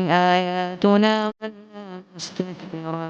آياتنا مستكبرا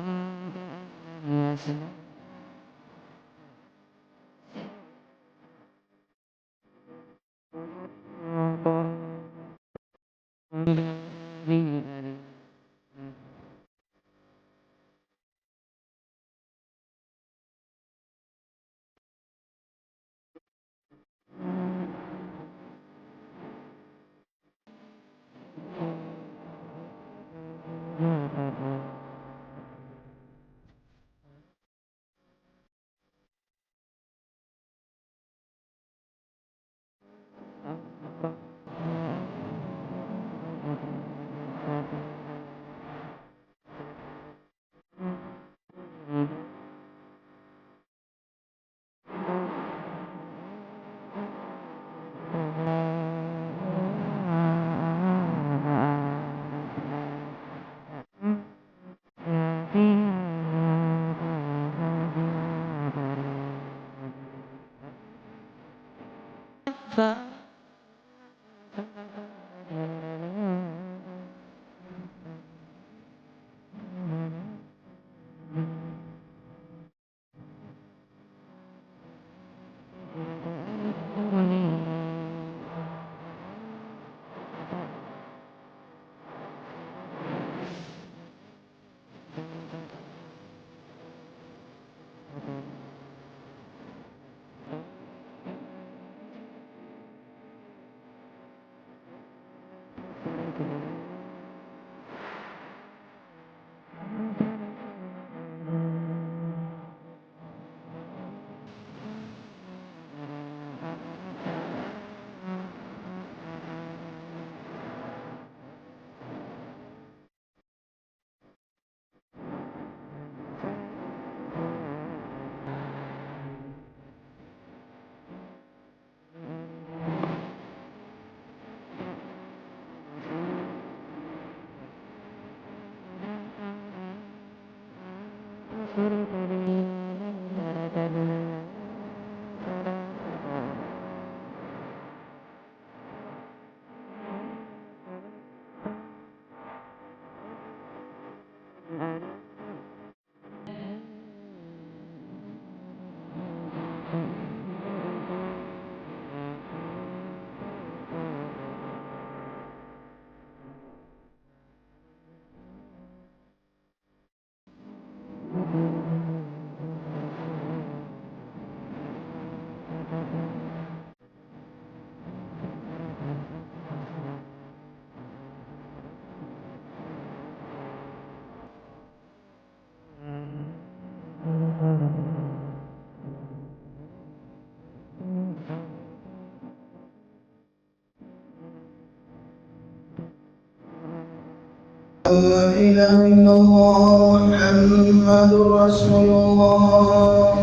لا إله إلا الله محمد رسول الله.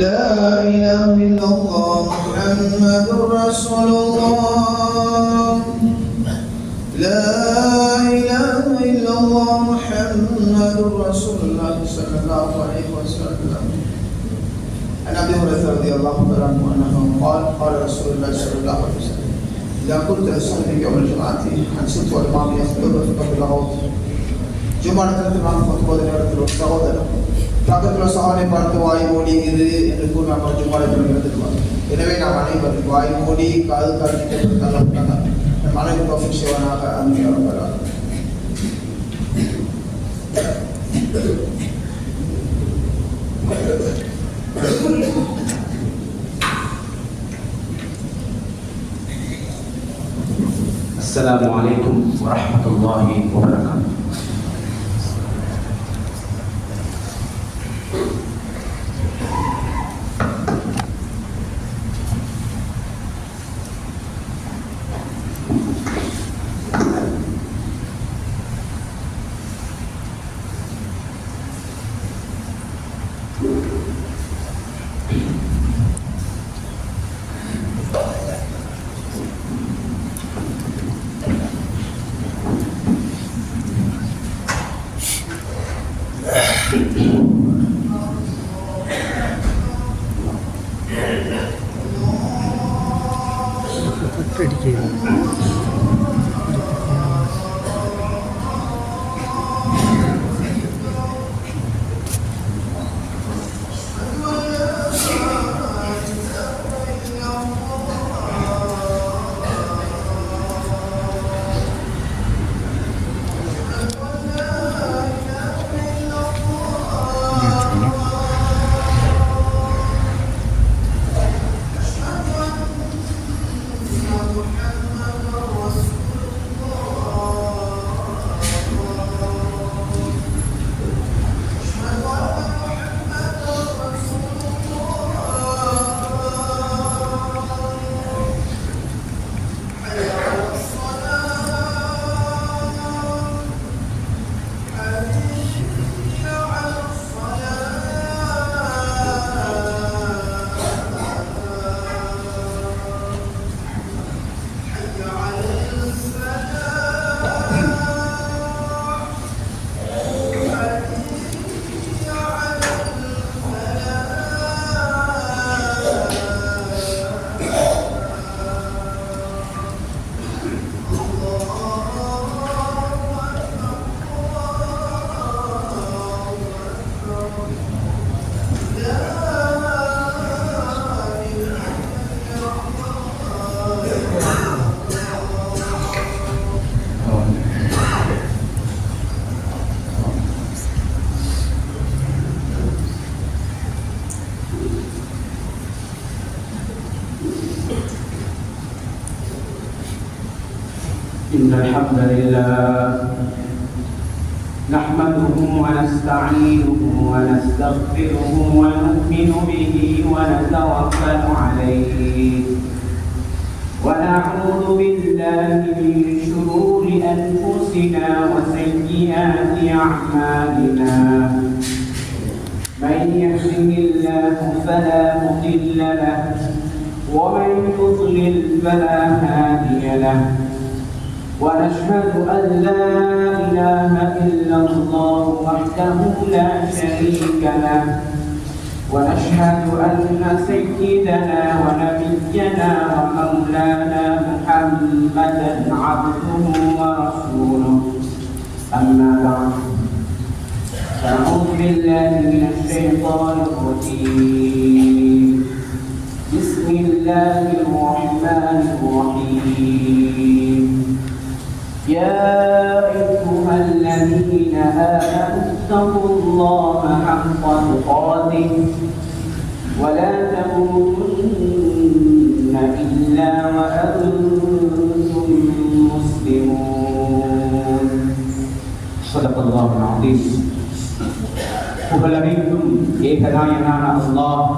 لا إله إلا الله محمد رسول الله. لا إله إلا الله محمد رسول الله صلى الله عليه وسلم. عن أبي هريرة رضي الله عنه أنه قال قال رسول الله صلى الله عليه وسلم إذا قلت لصاحبك يوم الجمعة أنصت والإمام يخطب فقبل الغوث ஜும்மா நேரத்தில் நாம் பொது நேரத்தில் ஒரு சகோதரர் பக்கத்தில் சகோதரை பார்த்து வாய் மூடி இரு என்று கூறி நாம் ஜும்மா நேரத்தில் எடுத்துக்குவார். எனவே நாம் அனைவரும் வாய் மூடி காது காட்டி தள்ளப்பட்டாங்க நம் அனைவரும் ஆஃபீஷியலாக அங்கீகாரப்படாது. السلام عليكم ورحمة الله وبركاته. إن الحمد لله نحمده ونستعينه ونستغفره ونؤمن به ونتوكل عليه ونعوذ بالله من شرور أنفسنا وسيئات أعمالنا من يهده الله فلا مضل له ومن يضلل فلا هادي له ونشهد أن لا إله إلا الله وحده لا شريك له ونشهد أن سيدنا ونبينا ومولانا محمدا عبده ورسوله أما بعد أعوذ بالله من الشيطان الرجيم بسم الله الرحمن الرحيم يا أيها الذين آمنوا اتقوا الله حق تقاته ولا تموتن إلا وأنتم مسلمون صدق الله العظيم. புகழனைத்தும் ஏகநாயகனான அல்லாஹ்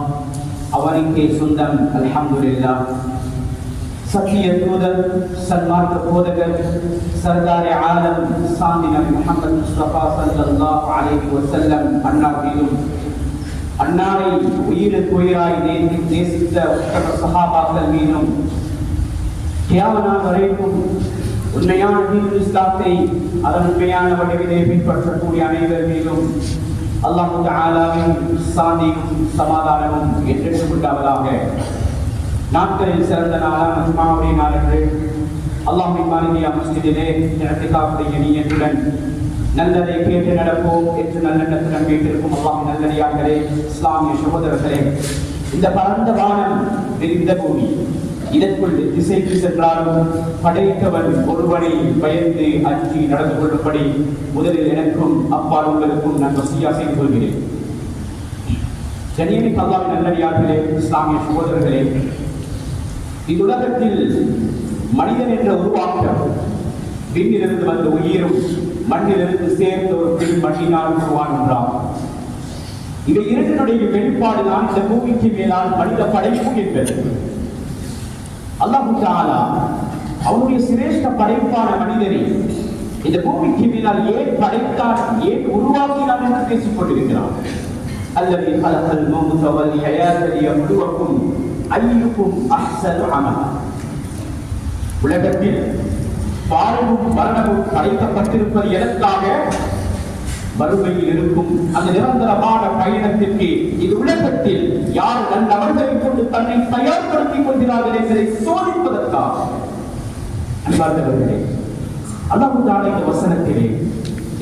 அவனுக்கே சொந்தம். அல்ஹம்துலில்லாஹ். சத்திய தூதர் சன்மார்க்க போதகர் சர்தாரே ஆலம் சாந்தி நபி முஹம்மது முஸ்தபா ஸல்லல்லாஹு அலைஹி வஸல்லம் அன்னார் மீதும் அன்னாரை உயிருக்கு உயிராய் நேசித்த உத்தம சஹாபாக்கள் மீதும் கியாமத் நாள் வரைக்கும் உண்மையான தீனுல் இஸ்லாத்தை அதன் உண்மையான வடிவிலே பின்பற்றக்கூடிய அனைவர் மீதும் அல்லாஹ் தஆலாவின் சாந்தியும் சமாதானமும் என்றென்றும் உண்டாவதாக. நாட்களில் சிறந்த நாளான ஜும்ஆவுடைய நாளன்று அல்லாஹ்வின் மாளிகை மஸ்ஜிதிலே இஅ்திகாஃபுடைய நியத்துடன் நல்லதை கேட்டு நடப்போம் என்று நல்லெண்ணத்துடன் வீட்டிற்கும் அல்லாஹ் நல்லடியார்களே, இஸ்லாமிய சகோதரர்களே, இந்த பரந்த வானம் விரிந்த பூமி, இதற்குள் திசைக்கு சென்றாலும் படைத்தவன் ஒருவனை பயந்து அஞ்சி நடந்து கொள்ளும்படி முதலில் எனக்கும் அப்பால் உங்களுக்கும் நான் வசியா செய்து கொள்கிறேன். ஜனீமிக் அல்லாஹ்வின் நல்லடியார்களே, இஸ்லாமிய சகோதரர்களே, இவ்வுலகத்தில் மனிதன் என்ற உருவாக்கம் விண்ணிலிருந்து வந்த உயிரும் மண்ணிலிருந்து சேர்ந்த ஒரு பெண் மண்ணினால் உருவாகின்றான். இவை இரண்டினுடைய வெளிப்பாடுதான் இந்த பூமிக்கு மேலால் மனித படைப்பு என்பது. அல்லாஹ் தஆலா அவருடைய சிரேஷ்ட படைப்பான மனிதனை இந்த பூமிக்கு மேலால் ஏன் படைத்தான், ஏன் உருவாக்கினான் என்று பேசிக் கொண்டிருக்கிறான். அல்லது கலகல் மௌத வல் ஹயாத லியப்லுவக்கும் அய்யுக்கும் அஹ்ஸனு அமலா. உலகத்தில் வாழ்வும் மரணமும் படைக்கப்பட்டிருப்பது எதற்காக? வறுமையில் இருக்கும் அந்த நிரந்தரமான பயணத்திற்கு இந்த உலகத்தில் யார் நல்ல அவர்களை கொண்டு தன்னை தயார்படுத்திக் கொள்கிறார்கள் என்பதை சோதிப்பதற்காக. அன்பார்ந்தவர்களே, அல்லாஹ் தஆலா இந்த வசனத்திலே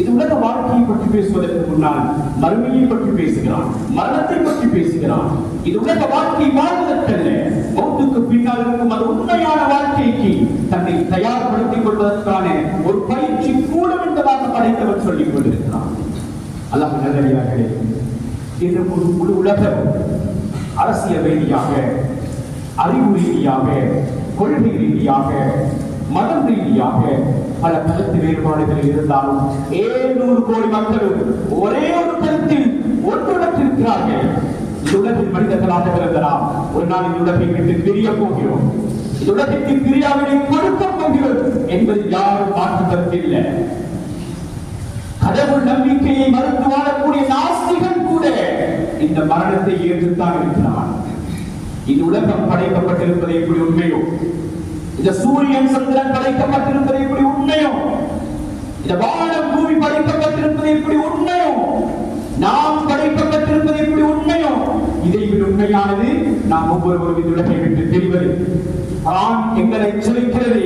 இது உலக வாழ்க்கையை பற்றி பேசுவதற்கு முன்னால் மறுமையை பற்றி பேசுகிறான், மரணத்தை பற்றி பேசுகிறான். இது உலக வாழ்க்கை வாழ்வதற்கல்ல, மௌத்துக்கு பின்னால் இருக்கும் அது உண்மையான வாழ்க்கைக்கு தன்னை தயார்படுத்திக் கொள்வதற்கான ஒரு பயிற்சி கூடம் என்பதாக படைத்தவர் சொல்லிக் கொண்டிருக்கிறான். அல்லாஹ் நல்லடியார்களே, இன்று முழு உலகம் அரசியல் ரீதியாக, அறிவு ரீதியாக, கொள்கை ரீதியாக, மதம் ரீதியாக பல கருத்து வேறுபாடுகள் இருந்தாலும் 700 கோடி மக்களும் ஒரே ஒரு கருத்தில் ஒன்றுடத்திருக்கிறார்கள். இந்த உலகில் மனிதர்களாக பிறந்தனால் ஒரு நாள் இந்த உலகை விட்டு பிரிய போகிறோம், இந்த உலகத்திற்கு பிரியாவினை கொடுக்க போகிறோம் என்பது யாரும் மாற்றுவதற்கில்லை. கடவுள் நம்பிக்கையை மறுத்து வாழக்கூடிய நாஸ்திகன் கூட இந்த மரணத்தை ஏற்றுத்தான் இருக்கிறான். இந்த உலகம் படைக்கப்பட்டிருப்பது எப்படி உண்மையோ, இந்த சூரியன் சந்திரன் படைக்கப்பட்டிருப்பது எப்படி உண்மையோ, இந்த வானம் பூமி படைக்கப்பட்டிருப்பது எப்படி உண்மையோ, நாம் படைக்கப்பட்டிருப்பது எப்படி உண்மையோ, இதை விட உண்மையானது நாம் ஒவ்வொருவரும் இந்த உலகை விட்டு தெரிவது. ஆண் எங்களை எச்சரிக்கிறது,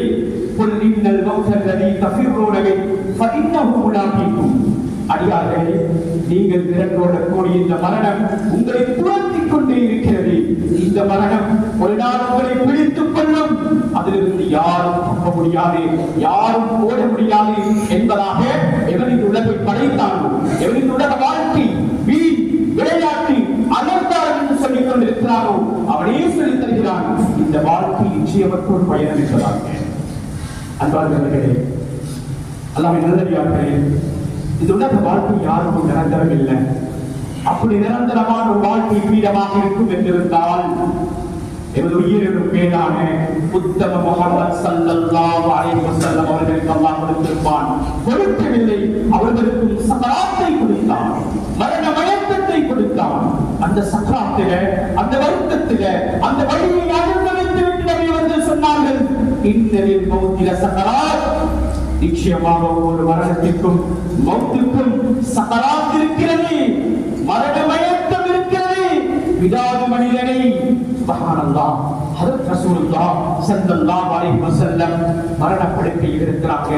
குல் இன்னல் மௌத்தல்லதி தஃபிர்ரூன மின் ஃபஇன்னஹு முலாகீக்கும். அடியார்களே, நீங்கள் விரண்டோடக்கூடிய இந்த மரணம் உங்களை துரத்திக் கொண்டே இருக்கிறது. இந்த மரணம் ஒரு நாள் உங்களை பிடித்துக் கொள்ளும், அதிலிருந்து யாரும் தப்ப முடியாது, யாரும் ஓட முடியாது என்பதாக எவரின் உலகை படைத்தானோ, எவரின் உலக வாழ்க்கை வீண் விளையாட்டு அனர்த்தார் என்று சொல்லிக் கொண்டிருக்கிறானோ அவனே சொல்லித் தருகிறான், இந்த வாழ்க்கை நிச்சயமற்ற ஒரு பயணம் என்பதாக. அன்பார்ந்தவர்களே, அல்லாஹ்வின் நல்லடியார்களே, இந்த உலக வாழ்க்கை யாருக்கும் நிரந்தரம் இல்லை. அப்படி நிரந்தரமான ஒரு வாழ்க்கை பீடமாக இருக்கும் என்றிருந்தால் எமது உயிரினும் மேலான உத்தம முஹம்மது ஸல்லல்லாஹு அலைஹி வஸல்லம் அவர்களுக்கு அல்லாஹ் கொடுத்திருப்பான். கொடுக்கவில்லை, அவர்களுக்கும் சக்கராத்தை கொடுத்தான், மரண மயக்கத்தை கொடுத்தான். அந்த சக்கராத்தில, அந்த வருத்தத்தில, அந்த வழியை அனுபவித்து விட்டு நபி அவர்கள் சொன்னார்கள், இன்னலில் மௌத்தில சக்கராத். நிச்சயமாக ஒவ்வொரு மரணத்திற்கும் மௌத்துக்கும் சக்கராத் இருக்கிறது, மரண மயக்கம் இருக்கிறது. விடாது மனிதனை சுப்ஹானல்லாஹ் ஹஜ்ரத் ரசூலுல்லாஹ் ஸல்லல்லாஹு அலைஹி வஸல்லம் மரணப்படுக்கையில் இருக்கிறாங்க.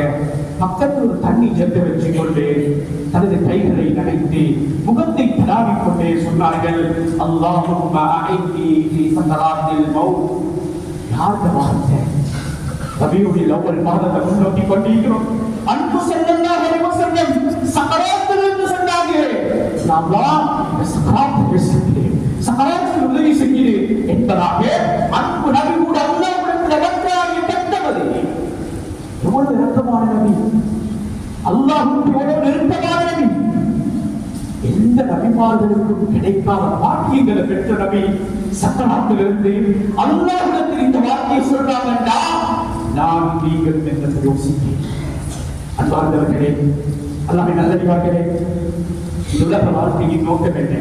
பக்கத்தில் ஒரு தண்ணி ஜெட்டு வச்சுக் கொண்டு தனது கைகளை நனைத்து முகத்தை தடாவிக் கொண்டே சொன்னார்கள், அல்லாஹும்ம அஇன்னி ஃபீ சக்கராத்தில் மௌத். யாருடைய வார்த்தை? ரபியுல் அவ்வல் மாதத்தை முன்னோக்கி கொண்டிருக்கிறோம். அன்பு ஸல்லல்லாஹு அலைஹி வஸல்லம் சக்கராத்தில் என்று சொன்னாங்க. அல்லாஹ் சக்கராத் பேசுகிறேன், சக்கராத்தில் உதவி செய்கிறேன் என்பதாக அன்பு நபி கூட அல்லாஹ்விடத்தில் வந்தாய் பெற்றவர். எவ்வளவு இரக்கமான நபி, அல்லாஹ்வுக்கு எவ்வளவு நெருக்கமான நபி. எந்த நபிமார்களுக்கும் கிடைக்காத வாக்கியங்களை பெற்ற நபி சக்கராத்திலிருந்து அல்லாஹ்விடத்தில் இந்த வார்த்தையை சொல்றாங்கடா, நான் நீங்கள் என்று யோசித்தேன். அன்பார்ந்தவர்களே, அல்லாஹ்வின் நல்லடியார்களே, இந்த உலக வாழ்க்கையின் நோக்கம் என்ன,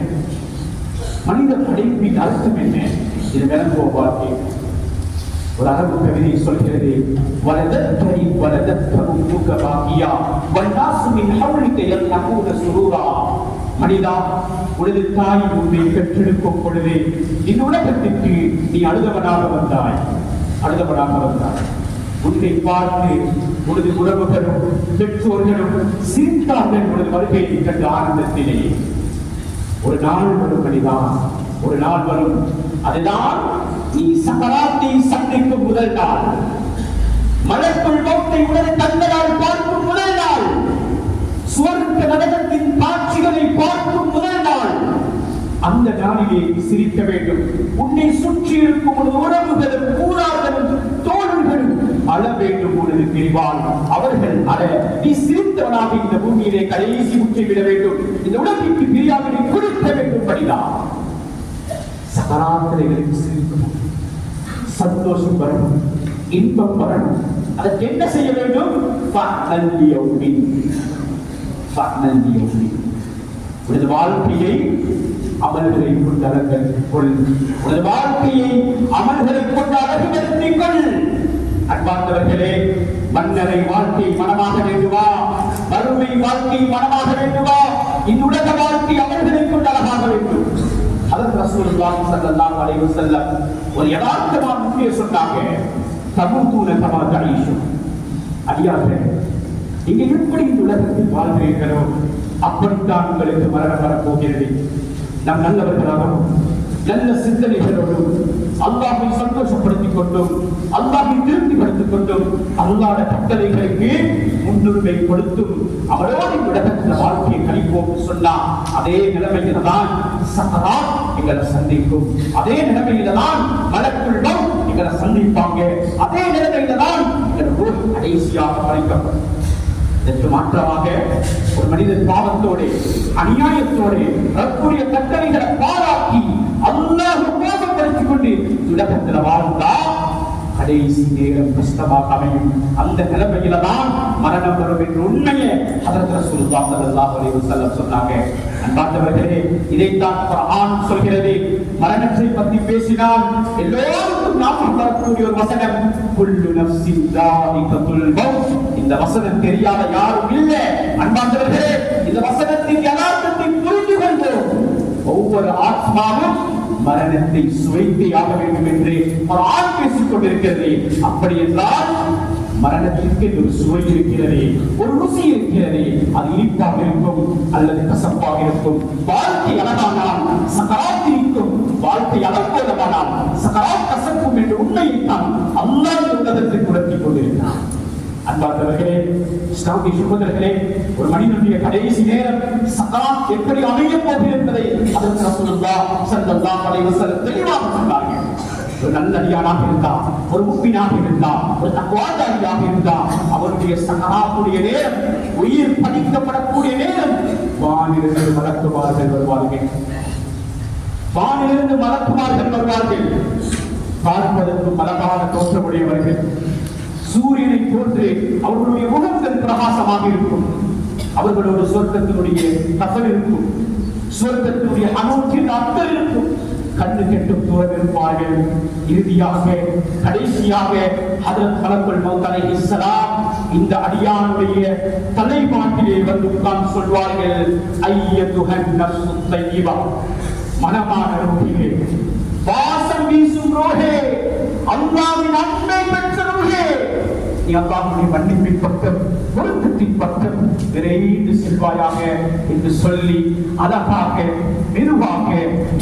மனித படைப்பின் அர்த்தம் என்ன, இது விளங்குவ வாழ்க்கை. ஒரு அரபு கவிதை சொல்கிறது, வலதத்கரி வலதத்கரும் முகபாகியா வன்னாசு மின் ஹவ்லிக யல்ஹூன சுரூரா. மனிதா, உனது தாய் உன்னை பெற்றெடுக்கும் பொழுது இந்த உலகத்திற்கு நீ அழுதவனாக வந்தாய், அழுதவனாக வந்தாய். உன்னை பார்த்து உனது உறவுகளும் பெற்றோர்களும் சிரித்தார்கள் உனது வருகையை கண்டு ஆனந்தத்திலே. ஒரு நாள் வரும் மனிதா, ஒரு நாள் வரும், அதுதான் நீ சக்கராத்தை சந்திக்கும் முதல் நாள், மலக்குள் மௌத்தை உனது கண்களால் பார்க்கும் முதல் நாள், சுவர்க்க நரகத்தின் காட்சிகளை பார்க்கும் முதல் நாள். அந்த நாளிலே சிரிக்க வேண்டும். உன்னை சுற்றி இருக்கும் உறவுகளும் கூறார்களும் தோழர்களும் அழ வேண்டும் பொழுது பிரிவான் அவர்கள் அழ நீ சிரித்தவனாக இந்த பூமியிலே கடைசி முற்றி விட வேண்டும் இந்த உலகிற்கு பிரியாவினை கொடுக்க வேண்டும் படிதான் சகராத்திரைகளுக்கு சிரிக்கும் சந்தோஷம் வரணும் இன்பம் வரணும் அதற்கு என்ன செய்ய வேண்டும் உனது வாழ்க்கையை அமல்களை கொண்டு அலங்கரித்துக் கொள் உனது வாழ்க்கையை அமல்களை கொண்டு அழகுபடுத்திக் கொள் அன்பார்ந்தவர்களே மன்னரை வாழ்க்கை மனமாக வேண்டுமா வறுமை வாழ்க்கை மனமாக வேண்டுமா இன்னுலக வாழ்க்கை அமல்களை கொண்டு அழகாக வேண்டும் அதற்கு ரசூலுல்லாஹி ஸல்லல்லாஹு அலைஹி வஸல்லம் ஒரு யதார்த்தமான உண்மையை சொன்னாங்க தமுதூன கமா தஈஷு அடியார்களே நீங்க எப்படி இந்த உலகத்தில் வாழ்கிறீர்களோ அப்படித்தான் உங்களுக்கு மரணம் வரப்போகிறது நாம் நல்லவர்களாகவும் நல்ல சிந்தனைகளோடும் அல்லாஹை சந்தோஷப்படுத்திக் கொண்டும் அல்லாஹை திருப்திப்படுத்திக் கொண்டும் அல்லாஹ் கட்டளைகளுக்கு முன்னுரிமை கொடுத்தும் அவரோடு உலகத்தில் வாழ்க்கையை கழிப்போம் சொன்னா அதே நிலைமையில தான் சக்கராத் எங்களை சந்திக்கும் அதே நிலைமையில தான் மலக்குள் மௌத் எங்களை சந்திப்பாங்க அதே நிலைமையில தான் எங்கள் ரூஹ் கடைசியாக பறிக்கப்படும் இதற்கு மாற்றமாக ஒரு மனிதன் பாவத்தோடு அநியாயத்தோடு ரப்புடைய கட்டளைகளை பாராட்டி அல்லாஹ் கோபப்படுத்திக் கொண்டு உலகத்தில் வாழ்ந்தா கடைசி நேரம் கஷ்டமாக அமையும் அந்த நிலைமையில தான் மரணம் வரும் என்ற உண்மையை ஹஜ்ரத் ரசூலுல்லாஹி ஸல்லல்லாஹு அலைஹி வஸல்லம் சொன்னாங்க. அன்பார்ந்தவர்களே, இதைத்தான் குர்ஆன் சொல்கிறது. மரணத்தை பற்றி பேசினால் எல்லோருக்கும் ஞாபகம் வரக்கூடிய ஒரு வசனம், குல்லு நஃப்ஸின் தாயிகத்துல் மௌத். இந்த வசனம் தெரியாத யாரும் இல்லை. அன்பார்ந்தவர்களே, இந்த வசனத்தின் யதார்த்தத்தை புரிந்து கொண்டோம். ஒவ்வொரு ஆத்மாவும் மரணத்தை சுவைத்தே ஆக வேண்டும் என்று குர்ஆன் பேசிக் கொண்டிருக்கிறது. அப்படி என்றால் மரணத்திற்கு ஒரு சுவை இருக்கிறது, ஒரு ருசி இருக்கிறது. அது இனிப்பாக இருக்கும் அல்லது கசப்பாக இருக்கும். வாழ்க்கை அழகானால் சக்கராத் இருக்கும், வாழ்க்கை அழகோலமானால் சக்கராத் கசக்கும் என்ற உண்மையைத்தான் அல்லாஹ் உலகத்திற்கு உணர்த்திக் கொண்டிருக்கிறார். அன்பார்ந்தவர்களே, இஸ்லாமிய சகோதரர்களே, ஒரு மனிதனுடைய கடைசி நேரம் சக்கராத் எப்படி அமையப் போகிறது என்பதை ஹஜ்ரத் ரசூலுல்லாஹ் ஸல்லல்லாஹு அலைஹி வஸல்லம் தெளிவாக சொன்னார்கள். ஒரு நல்லடியானாக இருந்தார், ஒரு முஃமினாக இருந்தார், ஒரு தக்வாதாரியாக இருந்தார், அவருடைய சக்கராத்துடைய நேரம், உயிர் பறிக்கப்படக்கூடிய நேரம், வானிலிருந்து மலக்குமார்கள் வருவார்கள். வானிலிருந்து மலக்குமார்கள் வருவார்கள். பார்ப்பதற்கு அழகான தோற்றமுடையவர்கள், சூரியனை போன்று அவர்களுடைய முகங்கள் பிரகாசமாக இருக்கும். அவர்களோடு சொர்க்கத்தினுடைய கசல் இருக்கும், சொர்க்கத்தினுடைய அனோக்கிய அத்தல் இருக்கும். கண்ணு கெட்டும் தூரம் இருப்பார்கள். இறுதியாக கடைசியாக ஹஜ்ரத் மலக்குல் மௌத் அலைஹிஸ்ஸலாம் இந்த அடியானுடைய தலைமாட்டிலே வந்து உட்கார்ந்து சொல்வார்கள், ஐயத்துஹன் நஃப்ஸு தய்யிபா, மனமான ரூஹே, வாசம் வீசும் ரூஹே, அல்லாஹ்வின் அன்பை பெற்ற ரூஹே, நீ அல்லாஹ்வுடைய மன்னிப்பின் பக்கம், பொருத்தத்தின் பக்கம் விரைந்து செல்வாயாக என்று சொல்லி அழகாக மெதுவாக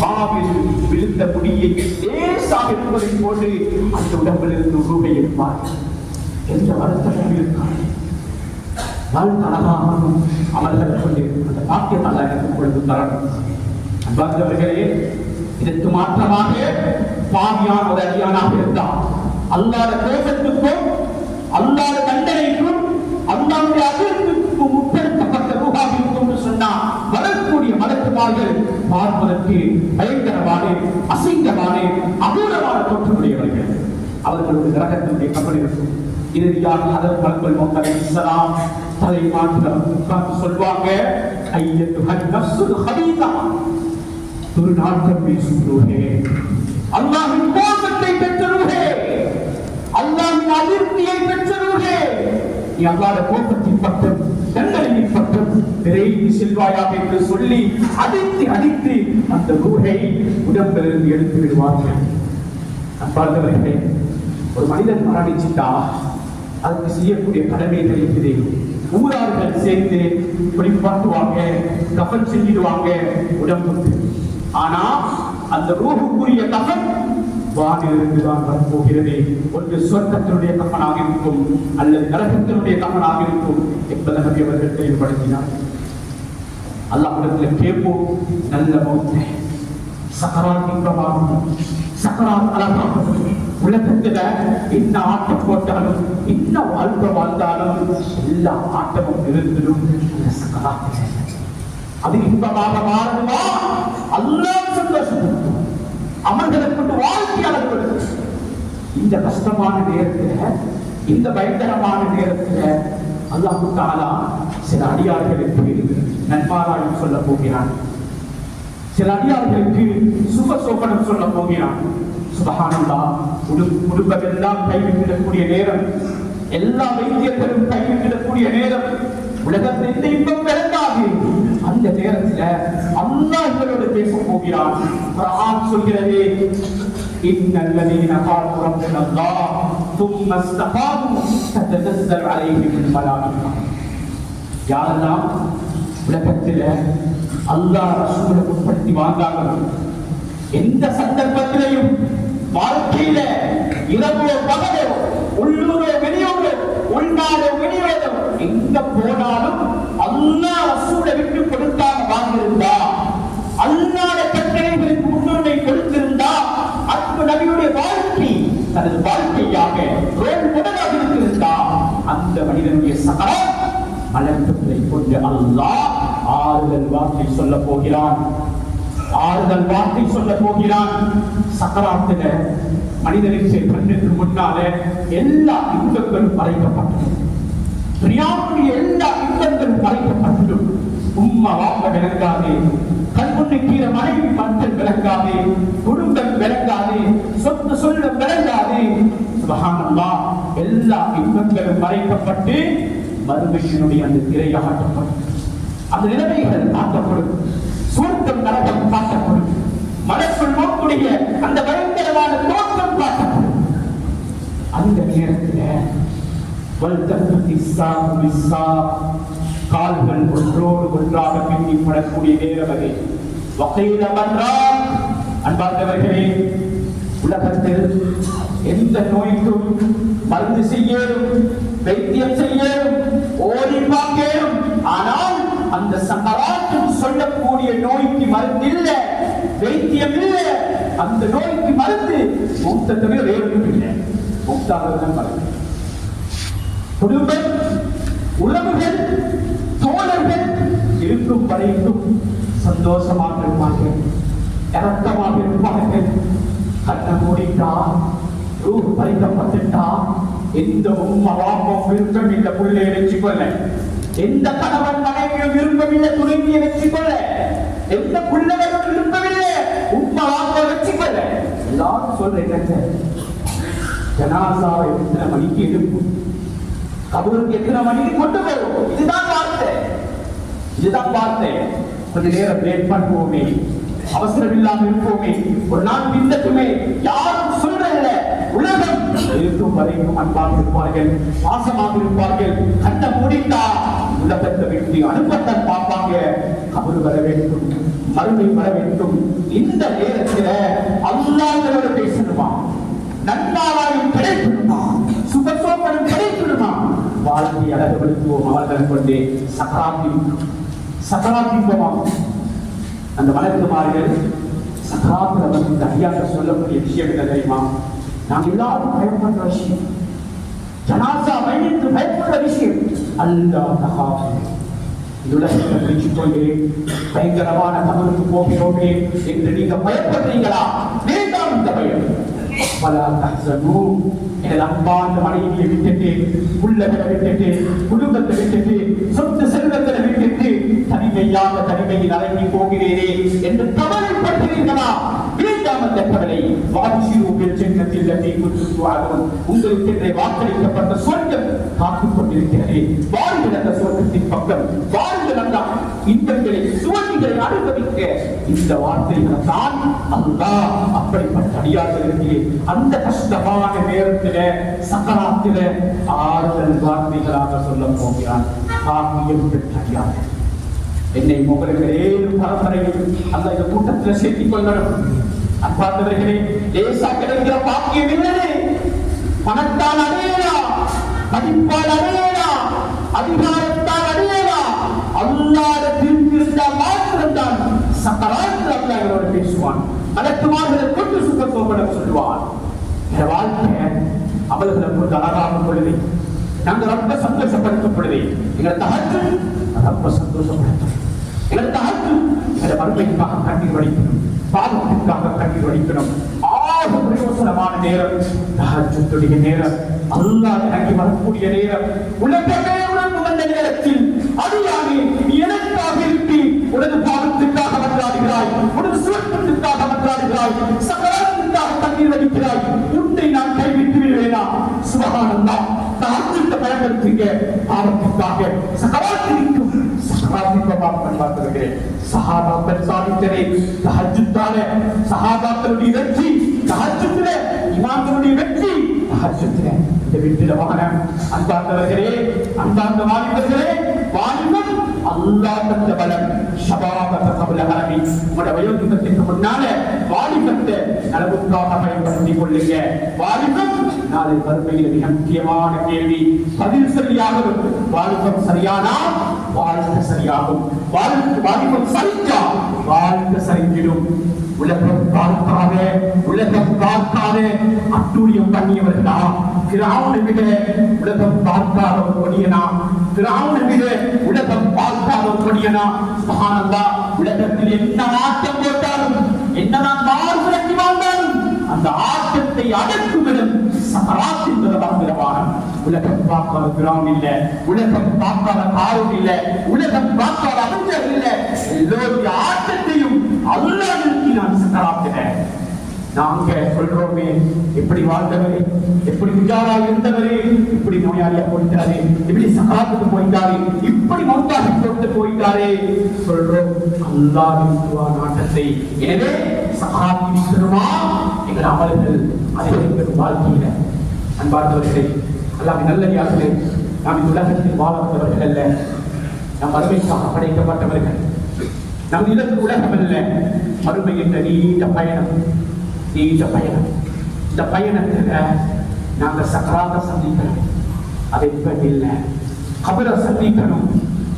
பாவில் விழுந்த முடியை லேசாக இருப்பதை போன்று அந்த உடம்பிலிருந்து ரூஹை எடுப்பார். எந்த வருத்தமும் இருக்காது. வாழ்ந்த அழகாகவும் அமல்கள் கொண்டு அந்த பாக்கியம் அல்ல எனக்கு பொழுது தரணும். அன்பார்ந்தவர்களே, இதற்கு மாற்றமாக பாவியான ஒரு அடியானாக இருந்தார். அல்லாஹ்வுடைய கோபத்துக்கும் அல்லாஹ்வுடைய தண்டனைக்கும் அல்லாஹ்வுடைய அதிர்வுக்கும் உட்படுத்தப்பட்ட ரூஹாக இருக்கும் என்று சொன்னால் வரக்கூடிய மலக்குமார்கள் பார்ப்பதற்கு பயங்கரமான, அசிங்கமான, அகூரமான தோற்றமுடையவர்கள். அவர்களுடைய நரகத்தினுடைய கப்பல் இருக்கும். இறுதியாக ஹஜ்ரத் மலக்குல் மௌத் அலைஹிஸ்ஸலாம் தலை மாற்றம் உட்கார்ந்து சொல்வாங்க, ஐயத்துஹன் நஃப்ஸுல் ஹபீஸா, துர்நாற்றம் வீசும் ரூஹே, அல்லாஹ்வின் கோபத்தை பெற்ற ரூஹே, அல்லாஹ்வின் அதிர்ச்சியை பெற்ற ரூஹே, நீ அல்லாஹ்வுடைய கோபத்தின் பக்கம், தண்டனையின் பக்கம் விரைந்து செல்வாயாக என்று சொல்லி அடித்து அடித்து அந்த ரூஹை உடம்பிலிருந்து எடுத்து விடுவார்கள். அன்பார்ந்தவர்களே, ஒரு மனிதன் மரணிச்சிட்டா அதுக்கு செய்யக்கூடிய கடமைகள் இருக்குது. ஊரார்கள் சேர்ந்து குளிப்பாட்டுவாங்க, கஃன் செஞ்சிடுவாங்க உடம்புக்கு. ஆனா அந்த ரூஹுக்குரிய கஃன் வானிலிருந்து தான் வரப்போகிறது. ஒன்று சொர்க்கத்தினுடைய கஃனாக இருக்கும் அல்லது நரகத்தினுடைய கஃனாக இருக்கும் என்பதை நபி அவர்கள் தெளிவுபடுத்தினார். அல்லாஹ்விடத்தில் கேட்போம், நல்ல மௌத்தை, சக்கராத் இன்பமாகும், சக்கராத் அழகாகும். உலகத்துல என்ன ஆட்டம் போட்டாலும் என்ன வாழ்க்கை வாழ்ந்தாலும் எல்லா ஆட்டமும் இருந்திடும். சக்கராத் அது இன்பமாக மாறணுமா? அல்லாஹ் சந்தோஷப்படுத்தும். அமல்களை கொண்டு வாழ்க்கையாளர்களுக்கு இந்த கஷ்டமான நேரத்துல, இந்த பயங்கரமான நேரத்துல அல்லாஹ் தஆலா சில அடியார்களுக்கு நன்மாராயம் சொல்ல போகிறான். சில அடியார்களுக்கு சுப சோபனம் சொல்ல போகிறான். சுபஹானல்லாஹ். குடும்பமெல்லாம் கைவிடக்கூடிய நேரம், எல்லா வைத்தியர்களும் கைவிடக்கூடிய நேரம், உலகத்தில் எந்த இன்பம் விளங்காது. அந்த நேரத்தில் அல்லாஹ் இவரோடு பேச போகிறான். குர்ஆன் சொல்கிறது, இன்னல்லதீன காலு ரப்பனல்லாஹ் தும்ம இஸ்தகாமு ததனஸ்ஸல் அலைஹில் மலாயிகா. யாரெல்லாம் உலகத்தில் அல்லாஹ் ரசூலை முற்படுத்தி வாழ்ந்தார்களோ, எந்த சந்தர்ப்பத்திலையும் வாழ்க்கையில இரவோ பகலோ உள்ளூரோ வெளியூரோ உள்நாடோ வெளியூரோ எங்க போனாலும் அல்லாஹ் ரசூலை விட்டு கொடுக்காம வாழ்ந்திருந்தா, அல்லாஹ் கட்டளைகளுக்கு முன்னுரிமை கொடுத்திருந்தா, அன்பு நபியுடைய வாழ்க்கை தனது வாழ்க்கையாக ரோல் மாடலாக இருந்திருந்தா, அந்த மனிதனுடைய சகலம் மலர்களை கொண்டு அல்லாஹ் ஆறுதல் வார்த்தை சொல்ல போகிறான். ஆறுதல் வார்த்தை சொல்ல போகிறான். சக்கராத்துல மனிதனுக்கு கண்ணுக்கு முன்னாலே எல்லா இன்பங்களும் மறைக்கப்பட்டது. துனியாவுடைய எல்லா இன்பங்களும் மறைக்கப்பட்டதும். உம்மா வாப்ப விளங்காதே, கண்முன்னு கீழே மனைவி மக்கள் விளங்காதே, குடும்பம் விளங்காதே, சொத்து சொல்லம் விளங்காதே. சுப்ஹானல்லாஹ். எல்லா இன்பங்களும் மறைக்கப்பட்டு மறுமையினுடைய அந்த திரையாகப்படும். அந்த நிலைமைகள் காட்டப்படும். சுவர்க்கம் நரகம் காட்டப்படும். மனசுள் நோக்குடைய அந்த பயங்கரமான தோற்றம் காட்டப்படும். அந்த நேரத்தில் கால்கள் ஒன்றோடு ஒன்றாக பின்னிப்படக்கூடிய நேரம் அது. அன்பார்ந்தவர்களே, உலகத்தில் எந்த நோய்க்கும் மருந்து செய்யலும், வைத்தியம் செய்யலும், ஓடி பார்க்கலும். ஆனால் அந்த சக்கராத்தும் சொல்லக்கூடிய நோய்க்கு மருந்து இல்லை, வைத்தியம் இல்லை. அந்த நோய்க்கு மருந்து மூத்த தவிர வேறு இல்லை. மூத்தாக மருந்து. குடும்பம், உறவுகள், தோழர்கள் இருக்கும் வரைக்கும் சந்தோஷமாக இருப்பார்கள், இறக்கமாக இருப்பார்கள். கண்ணை மூடிட்டா, ரூஹ் பறிக்கப்பட்டுட்டா, எந்த உம்மா வாப்பம் விருப்பம் இல்லை புள்ளையை வச்சுக்கொள்ள, எந்த கணவன் மனைவியும் விருப்பமில்லை துணைவியை வச்சுக்கொள்ள, எந்த பிள்ளைகளும் விருப்பமில்லை உம்மா வாப்பை வச்சுக்கொள்ள. எல்லாரும் சொல்றேன், ஜனாசாவை எத்தனை மணிக்கு எழுப்பும், கபருக்கு எத்தனை மணிக்கு கொண்டு போவோம். இதுதான் வார்த்தை, இதுதான் வார்த்தை. கொஞ்ச நேரம் லேட் பண்ணுவோமே, அவசரம் இல்லாமல் இருப்போமே, ஒரு நாள் பின்னட்டுமே, யாரும் சொல்றதில்ல. உலகம் இருக்கும் வரைக்கும் அன்பாக இருப்பார்கள், பாசமாக இருப்பார்கள். கண்ண மூடிட்டா உலகத்தை விட்டு அனுப்பத்தான் பார்ப்பாங்க. கபரு வர வேண்டும், மறுமை வர வேண்டும். இந்த நேரத்தில் அல்லாஹ்வோடு பேசணுமா, நன்மாராயம் கிடைக்கணுமா, சுபசோபனம் கிடைக்கணுமா, வாழ்க்கை அழகுபடுத்துவோம். அவர்கள் கொண்டே சக்கராத்தின்பமாகும். அந்த மலக்குமார்கள் சக்கராத்துல வந்து ஐயாக்க சொல்லக்கூடிய விஷயம் என்ன தெரியுமா? நாம் எல்லாரும் பயப்படுற விஷயம், ஜனாசா பயணித்து பயப்படுற விஷயம். அல்லாஹ் தஹாஃபு, உலகத்தை பிடிச்சுக்கொண்டு பயங்கரமான கபருக்கு போகிறோமே என்று நீங்க பயப்படுறீங்களா? வேண்டாம் இந்த பயம். வலா தஹ்சனூ, எனது அன்பான மனைவியை விட்டுட்டு, உள்ளவரை விட்டுட்டு, குடும்பத்தை விட்டுட்டு, சொத்து செல்வத்தை விட்டுட்டு தனிமையாக தனிமையில் அடங்கி போகிறேனே என்று கவலைப்பட்டீர்களா? வேண்டாம் அந்த கவலை. வாசிரூபில் ஜன்னத்தில் லதி குன்தும் துஆதுன், உங்களுக்கு வாக்களிக்கப்பட்ட சொர்க்கம் காத்துக் கொண்டிருக்கிறது. வாருங்கள் அந்த சொர்க்கத்தின் பக்கம், வாருங்கள் அந்த இன்பங்களை சுவர்களை அனுபவிக்க. இந்த வார்த்தைகள் தான் அல்லாஹ் அப்படிப்பட்ட அடியார்களுக்கு அந்த கஷ்டமான நேரத்தில் சக்கராத்தில ஆறுதல் வார்த்தைகளாக சொல்ல போகிறான். காமியம் பெற்ற அடியார்கள் என்னை உங்களுக்கு பரம்பரையில் அந்த இந்த கூட்டத்தில் சேர்த்துக் கொள்ளணும். அன்பார்ந்தவர்களே, லேசா கிடைக்கிற பாக்கியம் இல்லை. பணத்தால் அடையலாம், படிப்பால் அடையலாம், அதிகாரத்தால் அடையலாம். அல்லாஹ் திரும்பியிருந்தால் மாத்திரம்தான் சக்கராத்தில் அல்லாஹ் பேசுவான். சொல்லுவான். மலக்குமார்களை கொண்டு சுகத்தோப்படம் சொல்லுவான். என் வாழ்க்கை அவர்களை கொண்டு அழகாகும் பொழுது நாங்கள் ரொம்ப சந்தோஷப்படுத்தும் பொழுது எங்களை தகவல் ரொம்ப சந்தோஷப்படுத்தும். எங்களை தகவல் எங்களை வறுமைக்காக கண்ணீர் வடிக்கணும், பாவத்திற்காக கண்ணீர் வடிக்கணும். ஆக பிரயோசனமான நேரம் தஹஜ்ஜுடைய நேரம், அல்லாஹ் இறங்கி வரக்கூடிய நேரம். உலகமே உணர்ந்து வந்த நேரத்தில் அடியானே எனக்காக இருப்பி உனது பாவத்திற்காக மன்றாடுகிறாய், உனது சுவர்க்கத்திற்காக மன்றாடுகிறாய், சகலத்திற்காக கண்ணீர் வடிக்கிறாய். உன்னை நான் கைவிட்டு விடுவேனா? சுபஹானல்லாஹ். தஹஜ்ஜுத்தை பயன்படுத்துங்க பாவத்திற்காக. சகலத்திற்கும் சஹாபாக்கள் சாதித்தரே தஹஜ்ஜுத்தாலே சஹாபாக்களுடைய வெற்றி, தஹஜ்ஜுத்திலே இமாம்களுடைய வெற்றி, தஹஜ்ஜுத்திலே இந்த வீட்டில வாகனம். அன்பார்ந்தவர்களே, அன்பார்ந்த வாலிபர்களே, வாலிபம் அல்லாஹ் தந்த பலம். ஷபாபத கபல ஹரமி, உங்களுடைய வயோதிகத்துக்கு முன்னால வாலிபத்தை நலவுக்காக பயன்படுத்திக் கொள்ளுங்க. வாலிபம் நாளை வறுமையில் மிக முக்கியமான கேள்வி. பதில் சரியாகும். வாலிபம் சரியானா வாழ்க்கை சரியாகும். வாலிபம் சரிஞ்சா வாழ்க்கை சரிஞ்சிடும். உலகம் பார்க்காதே, உலகம் பார்க்காதே அட்டூழியம் பண்ணியவர்களா? ஃபிரௌனை விட உலகம் பார்க்காத ஒரு கொடியனா? ஃபிரௌனை விட உலகம் பார்க்காத ஒரு கொடியனா? சுப்ஹானல்லாஹ். உலகத்தில் என்ன ஆட்டம் போட்டாலும், என்னதான் மாறுபடுத்தி வாழ்ந்தாலும் அந்த ஆட்டத்தை அடக்கும் இடம் சகராத் என்பது வானம். உலகம் பார்க்காத ஃபிரௌன் இல்ல, உலகம் பார்க்காத காரூன் இல்ல, உலகம் பார்க்காத அபூஜஹல் இல்ல. எல்லோருடைய ஆட்டத்தையும் அல்லாஹ் நிறுத்தினான் சகராத்திலே. நாங்க சொல்றோமே, எப்படி வாழ்ந்தவரே, எப்படி விஜாரா இருந்தவரே, இப்படி நோயாளியா போயிட்டாரே, இப்படி சகராத்துக்கு போயிட்டாரே, இப்படி மௌத்தாகி போட்டு போயிட்டாரே சொல்றோம். அல்லாஹ் நாட்டத்தை. எனவே சகராத்தின் பெருமா எங்கள் அமல்கள் அதிகம் வாழ்க்கையில. அன்பார்ந்தவர்களே, அல்லாஹ் நல்லடியார்களே, நாம் இந்த உலகத்தில் வாழ வந்தவர்கள் அல்ல, நம் அருமைக்காக படைக்கப்பட்டவர்கள். நம் இலக்கு உலகம் அல்ல, மறுமை என்ற நீண்ட பயணம். நீண்ட பயணம். இந்த பயணத்துல நாங்கள் சக்கராத்தை சந்திக்கணும். அதை இல்லை, கபரை சந்திக்கணும்,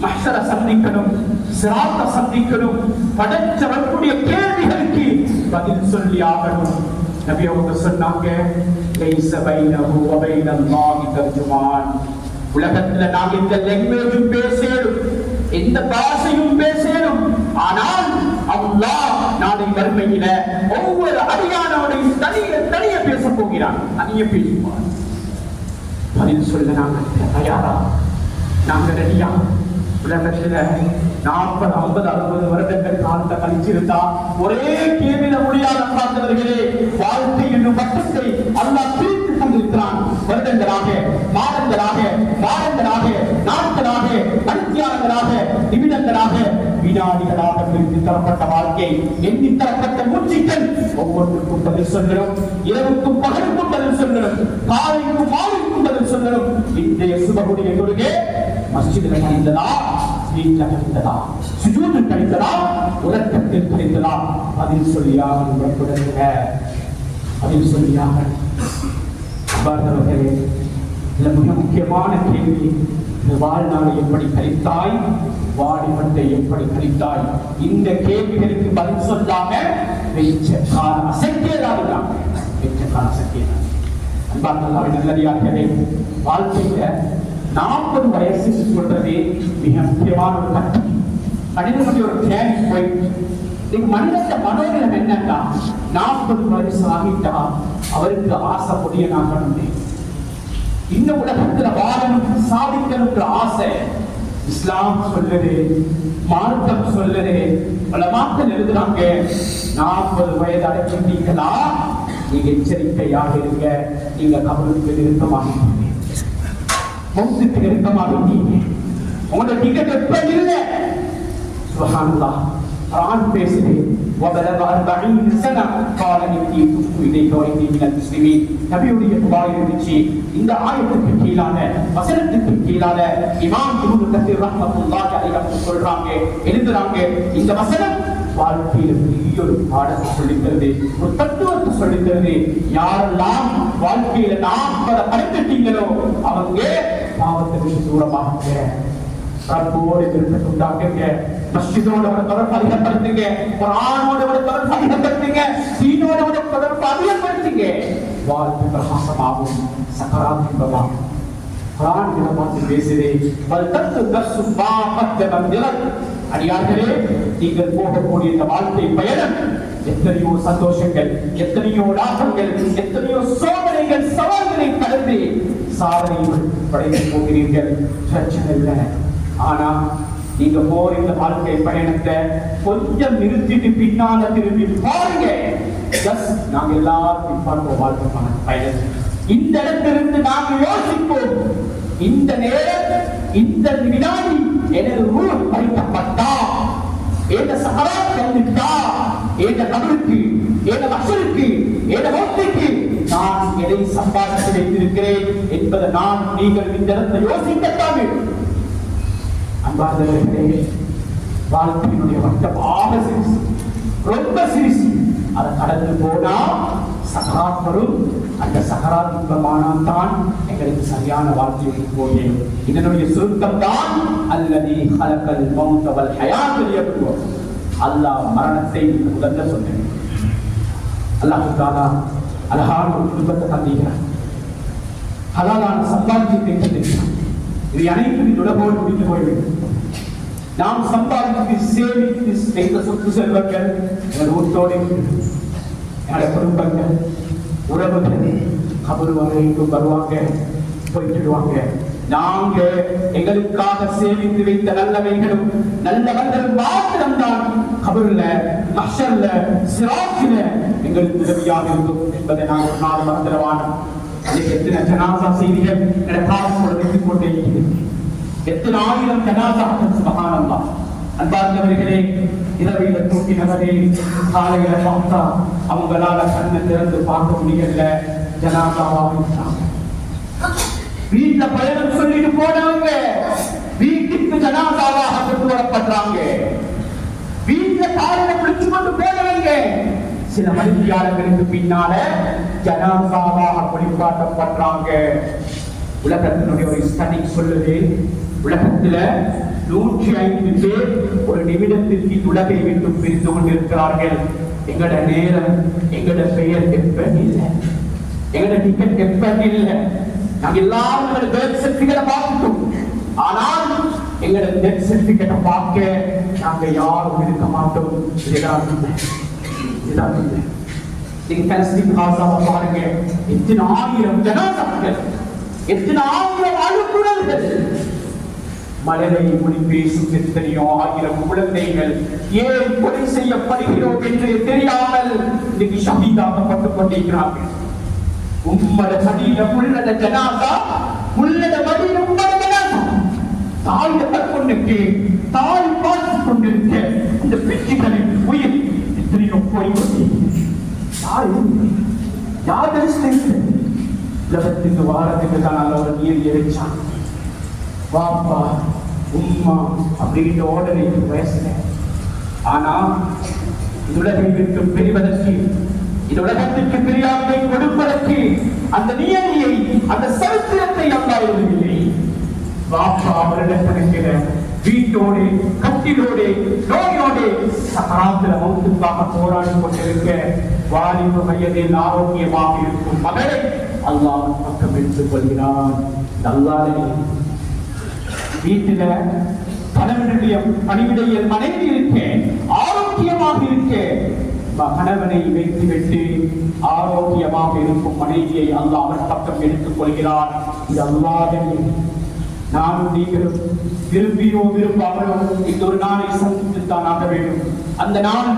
மஹ்ஷரை சந்திக்கணும், சிராத்தை சந்திக்கணும். படைச்சவர்களுடைய கேள்விகளுக்கு பதில் சொல்லி ஆகணும். நபி அவங்க சொன்னாங்க, லைஸ பைனஹு வ பைனல்லாஹி தர்ஜுமான். உலகத்துல நாங்க இந்த லாங்குவேஜும் பேசணும், எந்த பாஷையும் பேசணும். ஆனால் அல்லாஹ் நாளை மறுமையில ஒவ்வொரு அடியானோடையும் தனிய பேச போகிறான். தனிய பேசுவான். பதில் சொல்ல நாங்கள் தயாரா? நாங்கள் ரெடியா? உலகத்துல 40, 50, 60 வருடங்கள் காலத்தை கழிச்சிருந்தா ஒரே கேள்வியில முடியாத பார்த்தவர்களே, வாழ்க்கை என்னும் பட்டத்தை அல்லாஹ் பிரித்து கொண்டிருக்கிறான். வருடங்களாக, மாதங்களாக, வாரங்களாக, நாட்களாக, மணித்தியாலங்களாக, நிமிடங்களாக, வினாடிகளாக பிரித்து தரப்பட்ட வாழ்க்கை, எண்ணி தரப்பட்ட மூச்சுக்கள். ஒவ்வொன்றுக்கும் பதில் சொல்லணும். இரவுக்கும் பகலுக்கும் பதில் சொல்லணும். காலைக்கும் மாலைக்கும் பதில் சொல்லணும். இன்றைய சுபகுடைய தொழுகை மஸ்ஜிதில் கழிந்ததா, வீட்டில் கழிந்ததா, சுஜூதில் கழிந்ததா, உலகத்தில் கழிந்ததா? அதில் சொல்லியாக அதில் சொல்லியாக. இதுல மிக முக்கியமான கேள்வி, இந்த வாழ்நாளை எப்படி கழித்தாய், வாலிபத்தை எப்படி கழித்தாய்? இந்த கேள்விகளுக்கு பதில் சொல்லாம வெச்ச கால அசைக்கேதான், வெச்ச கால அசைக்கேதான். அன்பார்ந்த நல்லடியார்களே, வாழ்க்கையில 40 வயசு சொல்றதே மிக முக்கியமான ஒரு கட்டம். மனிதனுடைய ஒரு கேரிங் போயிட்டு மனிதன மனோநிலம் என்னன்னா, 40 வயசு ஆகிட்டா அவருக்கு ஆசை பொடியனாகணும். இந்த உலகத்துல வாழணும், சாதிக்கணுன்ற ஆசை இஸ்லாம் சொல்லுது, மார்க்கம் சொல்லுது. பல மக்கள் எழுதுறாங்க, 40 வயது அடைச்சிட்டீங்களா, நீங்க எச்சரிக்கையாக இருங்க, நீங்க கபருக்கு நெருக்கமாக, மௌத்துக்கு நெருக்கமாக இருந்தீங்க. உங்களோட டிக்கெட் எப்ப இல்லை. சுப்ஹானல்லாஹ். குர்ஆன் பேசுது, وَبَلَغَ 40 سَنَةً قَالَ إِنِّي تُبْتُ إِلَيْكَ وَإِنِّي مِنَ الْمُسْلِمِينَ. நபியுடைய துஆ இருந்துச்சு. இந்த ஆயத்துக்கு கீழான வசனத்துக்கு கீழான இமாம் இப்னு கஸீர் ரஹ்மத்துல்லாஹி அலைஹி சொல்றாங்க, எழுதுறாங்க, இந்த வசனம் வாழ்க்கையில பெரிய ஒரு பாடத்தை சொல்லித்தருது, ஒரு தத்துவத்தை சொல்லித்தருது. யாரெல்லாம் வாழ்க்கையில 40 கடந்துட்டீங்களோ அவங்க பாவத்தை விட்டு தூரமாகுங்க, ரப்போடு விருப்பத்தை உண்டாக்குங்க. மஸ்ஜிதோட ஒரு தொடர்பு அதிகப்படுத்துங்க, குர்ஆனோட ஒரு தொடர்பு அதிகப்படுத்துங்க, தீனோட ஒரு தொடர்பு அதிகப்படுத்துங்க. வாழ்க்கை பிரகாசமாகும். சக்கராத் என்பதாகும். குர்ஆன் இதை பார்த்து பேசுதே, பல் தத்து தஸ்ஸு மா கத்தம திரத். அடியார்களே, நீங்கள் போகக்கூடிய இந்த வாழ்க்கை பயணம் எத்தனையோ சந்தோஷங்கள், எத்தனையோ லாபங்கள், எத்தனையோ சோதனைகள், சவால்களை கடந்து சாதனைகள் படைத்துப் போகிறீர்கள். பிரச்சனை இல்லை. ஆனா நீங்க போற இந்த வாழ்க்கை பயணத்தை கொஞ்சம் நிறுத்திட்டு பின்னால திரும்பி பாருங்க. நாங்க எல்லாரும் பார்ப்போம் வாழ்க்கை பயணம். இந்த இடத்திலிருந்து நாங்கள் யோசிப்போம், இந்த நேரம், இந்த வினாடி எனது ரூஹ் பறிக்கப்பட்டா, ஏத சஹராத் வந்துட்டா, ஏத கபருக்கு, ஏத மஹ்ஷருக்கு, ஏத மௌத்துக்கு நான் எதை சம்பாதித்து வைத்திருக்கிறேன் என்பதை நான் நீங்கள் இந்த இடத்தை யோசிக்கத்தான் வேண்டும். அன்பார்ந்தவர்களே, வாழ்க்கையினுடைய வட்டமாக சிரிசி, ரொம்ப சிரிசி, அதை கடந்து போனா சகராத் வரும். அந்த சகராத் இன்பமானால்தான் எங்களுக்கு சரியான வாழ்க்கையை போய் இதனுடைய சுருக்கம் தான் அல்லதி ஹலகல் மௌத வல் ஹயாத் லியப்லுவக்கும். அல்லாஹ் மரணத்தை முதல்ல சொன்னேன். அல்லாஹ் தஆலா அழகான ஒரு குடும்பத்தை தந்திருக்கிறார். ஹலாலான சம்பாத்தியத்தை தந்திருக்கிறார். இது அனைத்தும் இதோடு முடிந்து போய்விடும். நாம் சம்பாதித்து சேமித்து செய்த சொத்து செல்வங்கள் எங்கள் வீட்டோடு, என்னுடைய குடும்பங்கள், உறவுகள் கபர் வரைக்கும் வருவாங்க, போயிட்டுடுவாங்க. நாங்க எங்களுக்காக சேமித்து வைத்த நல்லவைகளும் நல்லவர்களும் மாத்திரம்தான் கபர்ல, மஹ்ஷர்ல, சிராத்தில எங்களுக்கு உதவியாக இருக்கும் என்பதை நான் ஒரு நாள் மறந்துடவானோம். எத்தனை ஜனாசா செய்திகள் எனக்காக வைத்துக் கொண்டே இருக்கிறேன். எத்தனை ஆயிரம் ஜனாசாக்கள். சுப்ஹானல்லாஹ். அன்பார்ந்தவர்களே, இரவில தூக்கினவரே காலையில பார்த்தா அவங்களால கண்ணை திறந்து பார்க்க முடியல, ஜனாசாவாக. வீட்டுல பயணம் சொல்லிட்டு போனவங்க வீட்டுக்கு ஜனாசாவாக கொண்டு வரப்படுறாங்க. வீட்டுல காலையில பிடிச்சு கொண்டு போனவங்க சில மணித்தியாளர்களுக்கு பின்னால ஜனாசாவாக குளிப்பாட்டப்படுறாங்க. உலகத்தினுடைய ஒரு ஸ்டடி சொல்லுது, உலகத்துல 105 பேர் ஒரு நிமிடத்திற்கு உலகை விட்டு பிரிந்து கொண்டிருக்கிறார்கள். எங்கட நேரம், எங்கட பெயர் எப்ப இல்லை, எங்கட டிக்கெட் எப்ப இல்லை. நாங்க எல்லாரும் எங்களோட பர்த் சர்டிபிகேட்டை பார்த்துட்டோம். ஆனால் எங்களோட டெத் சர்டிபிகேட்டை பார்க்க நாங்க யாரும் இருக்க மாட்டோம். இதுதான் இல்லை, இதுதான் இல்லை. நீங்க பலஸ்தீன் காசாவை பாருங்க, எத்தனை ஆயிரம் ஜனாசாக்கள், எத்தனை ஆயிரம் அழுக்குறல்கள். மலரை மொழி பேசும் எத்தனையோ ஆயிரம் குழந்தைகள் ஏன் கொலை செய்யப்படுகிறோம் என்று தெரியாமல் இன்னைக்கு ஷஹீதாக்கப்பட்டுக் கொண்டிருக்கிறார்கள். உம்மட மடியில முள்ளட ஜனாசா, முள்ளட மடியில உம்மட ஜனாசா. தாய் கற்கொண்டுக்கு தாய் பார்த்து கொண்டிருக்க இந்த பிச்சுகளின் உயிர் எத்தனையோ போய்கொண்டே. யார் உலகத்துக்கு வாரத்துக்கு தான் அவர் நீர் எரிச்சான். வாப்பா உம்மா அப்படின்ற ஓடனை வயசுல. ஆனா இந்த உலகை விட்டு பிரிவதற்கு, இந்த உலகத்திற்கு பிரியாமை கொடுப்பதற்கு அந்த நியதியை, அந்த சரித்திரத்தை அல்லாஹ் எழுதவில்லை. வாப்பா அவரிடத்திருக்கிற வீட்டோடு, கட்டிலோடு, நோயோடு சகராத்திர மௌத்துக்காக போராடி கொண்டிருக்க வாலிப வயதில் ஆரோக்கியமாக இருக்கும் மகளை அல்லாஹ் பக்கம் எடுத்துக் கொள்கிறான். அல்லாஹ்வே வீட்டில கணவனுடைய பணிவிடையில் மனைவி இருக்க, ஆரோக்கியமாக இருக்க கணவனை வைத்துவிட்டு ஆரோக்கியமாக இருக்கும் மனைவியை அல்லாஹ் அவன் பக்கம் எடுத்துக் கொள்கிறான். இது அல்லாஹ்வே. நானும் நீங்களும் விரும்பியோ விரும்பாமலோ இந்த ஒரு நாளை சந்தித்துத்தான் ஆக வேண்டும். அந்த நாள்